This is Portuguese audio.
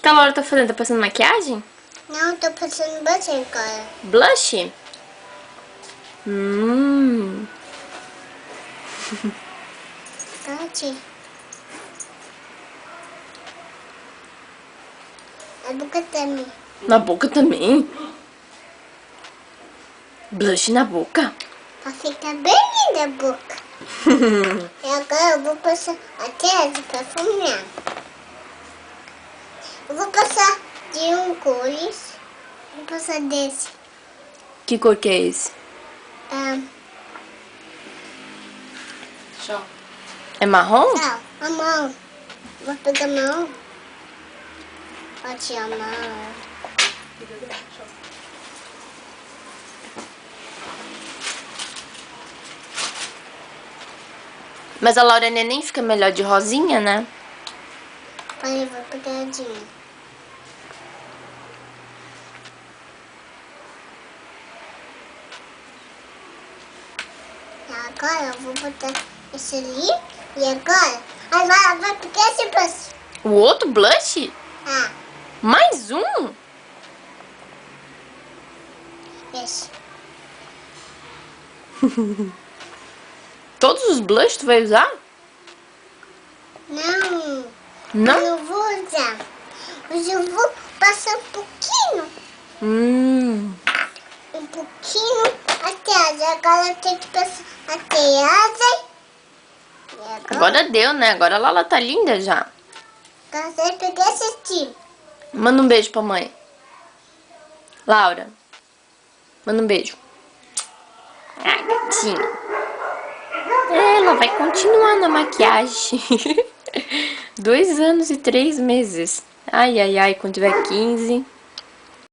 que a Laura tá fazendo? Tá passando maquiagem? Não, tô passando blush agora. Blush? Pode. A boca também. Na boca também? Blush na boca? Pra ficar bem linda a boca. E agora eu vou passar até de perfume. Eu vou passar de cores. Vou passar desse. Que cor que é esse? É marrom? Não, a mão. Vou pegar a mão. Pode a mão. Mas a Laura Neném fica melhor de rosinha, né? Aí eu vou pegar de mim. E agora eu vou botar esse ali. E agora vai pegar esse blush. O outro blush? Ah, Mais um? esse. Todos os blush tu vai usar? Não. Não? Eu não vou usar. Mas eu vou passar um pouquinho. Um pouquinho até asa. Agora eu tenho que passar até asa. E Agora deu, né? Agora a Lala tá linda já. agora você pegar esse tipo. Manda um beijo pra mãe. Laura, manda um beijo. Ah, gatinho. Ela vai continuar na maquiagem. 2 anos e 3 meses. Ai, ai, ai, quando tiver 15.